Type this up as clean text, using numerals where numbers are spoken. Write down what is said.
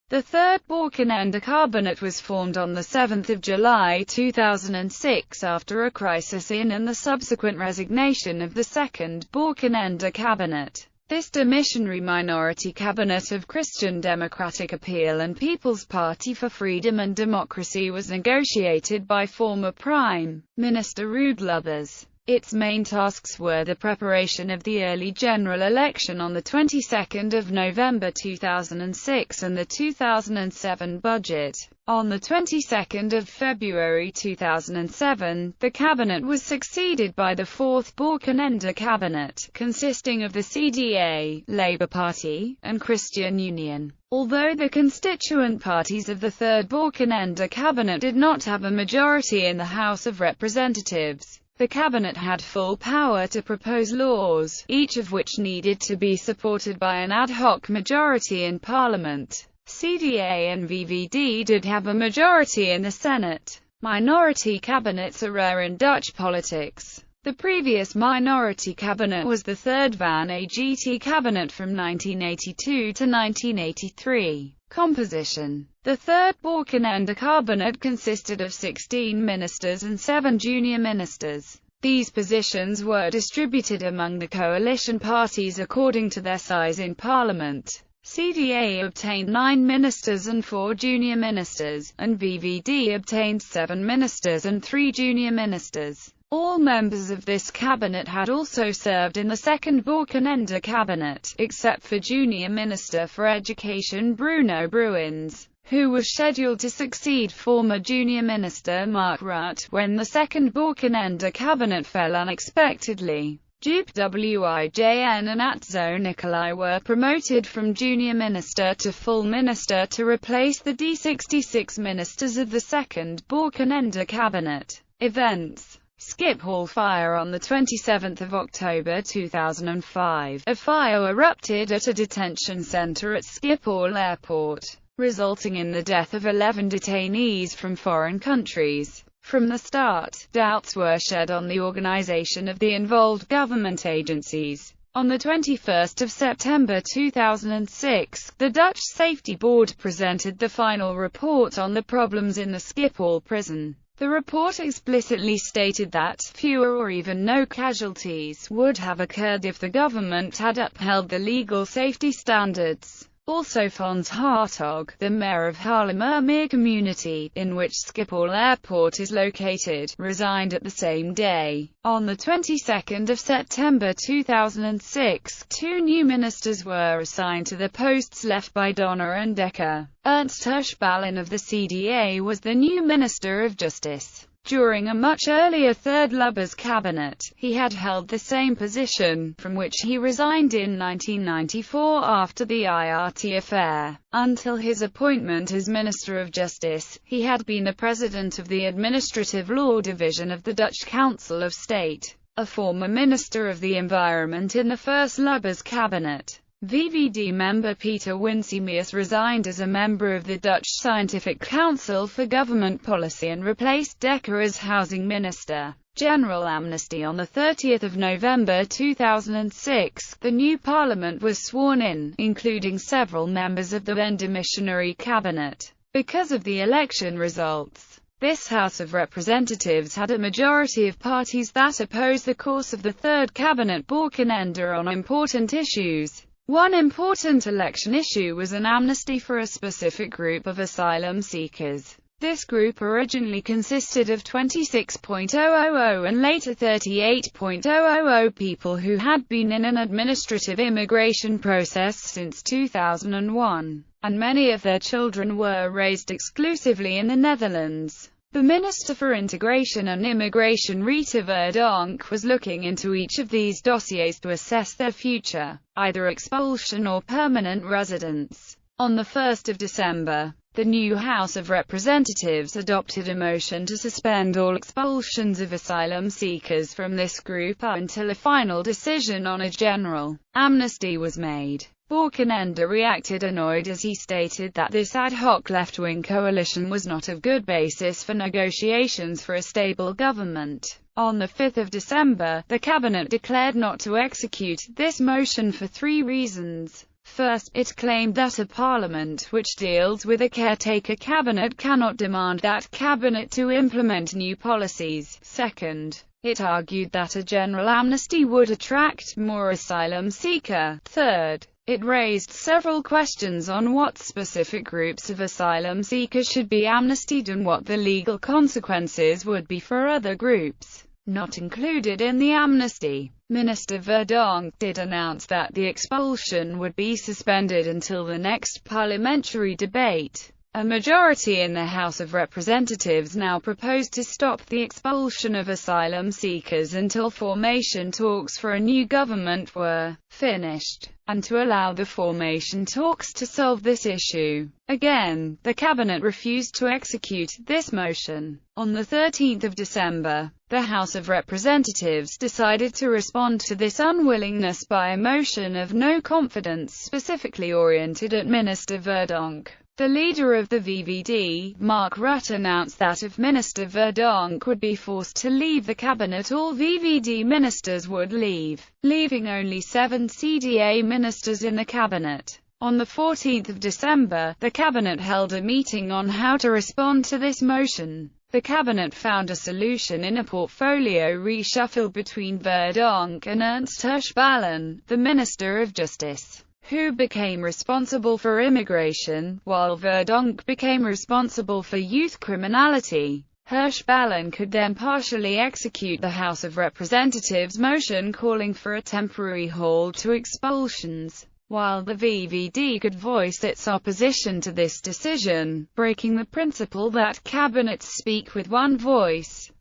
The third Balkenende cabinet was formed on 7 July 2006 after a crisis in and the subsequent resignation of the second Balkenende cabinet. This demissionary minority cabinet of Christian Democratic Appeal and People's Party for Freedom and Democracy was negotiated by former Prime Minister Ruud Lubbers. Its main tasks were the preparation of the early general election on the 22nd of November 2006 and the 2007 budget. On the 22nd of February 2007, the cabinet was succeeded by the fourth Balkenende cabinet, consisting of the CDA, Labour Party, and Christian Union. Although the constituent parties of the third Balkenende cabinet did not have a majority in the House of Representatives, the cabinet had full power to propose laws, each of which needed to be supported by an ad hoc majority in Parliament. CDA and VVD did have a majority in the Senate. Minority cabinets are rare in Dutch politics. The previous minority cabinet was the third Van Agt cabinet from 1982 to 1983. Composition. The third Balkenende cabinet consisted of 16 ministers and 7 junior ministers. These positions were distributed among the coalition parties according to their size in parliament. CDA obtained 9 ministers and 4 junior ministers, and VVD obtained 7 ministers and 3 junior ministers. All members of this cabinet had also served in the second Balkenende cabinet, except for Junior Minister for Education Bruno Bruins, who was scheduled to succeed former Junior Minister Mark Rutte when the second Balkenende cabinet fell unexpectedly. Joop Wijn and Atzo Nicolai were promoted from Junior Minister to Full Minister to replace the D66 ministers of the second Balkenende cabinet. Events. Schiphol fire. On 27 October 2005, a fire erupted at a detention center at Schiphol Airport, resulting in the death of 11 detainees from foreign countries. From the start, doubts were shed on the organization of the involved government agencies. On 21 September 2006, the Dutch Safety Board presented the final report on the problems in the Schiphol prison. The report explicitly stated that fewer or even no casualties would have occurred if the government had upheld the legal safety standards. Also, Fons Hartog, the mayor of Haarlemmermeer community, in which Schiphol Airport is located, resigned at the same day. On the 22nd of September 2006, 2 new ministers were assigned to the posts left by Donner and Dekker. Ernst Hushballen of the CDA was the new Minister of Justice. During a much earlier third Lubbers cabinet, he had held the same position, from which he resigned in 1994 after the IRT affair. Until his appointment as Minister of Justice, he had been a president of the Administrative Law Division of the Dutch Council of State, a former Minister of the Environment in the first Lubbers cabinet. VVD member Peter Winsemius resigned as a member of the Dutch Scientific Council for Government Policy and replaced Dekker as Housing Minister. General amnesty. On 30 November 2006, the new parliament was sworn in, including several members of the then demissionary cabinet. Because of the election results, this House of Representatives had a majority of parties that opposed the course of the third cabinet Balkenende on important issues. One important election issue was an amnesty for a specific group of asylum seekers. This group originally consisted of 26,000 and later 38,000 people who had been in an administrative immigration process since 2001, and many of their children were raised exclusively in the Netherlands. The Minister for Integration and Immigration Rita Verdonk was looking into each of these dossiers to assess their future, either expulsion or permanent residence. On 1 December, the new House of Representatives adopted a motion to suspend all expulsions of asylum seekers from this group until a final decision on a general amnesty was made. Balkenende reacted annoyed as he stated that this ad hoc left-wing coalition was not a good basis for negotiations for a stable government. On 5 December, the cabinet declared not to execute this motion for 3 reasons. First, it claimed that a parliament which deals with a caretaker cabinet cannot demand that cabinet to implement new policies. Second, it argued that a general amnesty would attract more asylum seekers. Third, it raised several questions on what specific groups of asylum seekers should be amnestied and what the legal consequences would be for other groups not included in the amnesty. Minister Verdonk did announce that the expulsion would be suspended until the next parliamentary debate. A majority in the House of Representatives now proposed to stop the expulsion of asylum seekers until formation talks for a new government were finished, and to allow the formation talks to solve this issue. Again, the cabinet refused to execute this motion. On the 13th of December, the House of Representatives decided to respond to this unwillingness by a motion of no confidence specifically oriented at Minister Verdonk. The leader of the VVD, Mark Rutte, announced that if Minister Verdonk would be forced to leave the cabinet, all VVD ministers would leave, leaving only 7 CDA ministers in the cabinet. On the 14th of December, the cabinet held a meeting on how to respond to this motion. The cabinet found a solution in a portfolio reshuffle between Verdonk and Ernst Hirschballen, the Minister of Justice, who became responsible for immigration, while Verdonk became responsible for youth criminality. Hirschballen could then partially execute the House of Representatives motion calling for a temporary halt to expulsions, while the VVD could voice its opposition to this decision, breaking the principle that cabinets speak with one voice.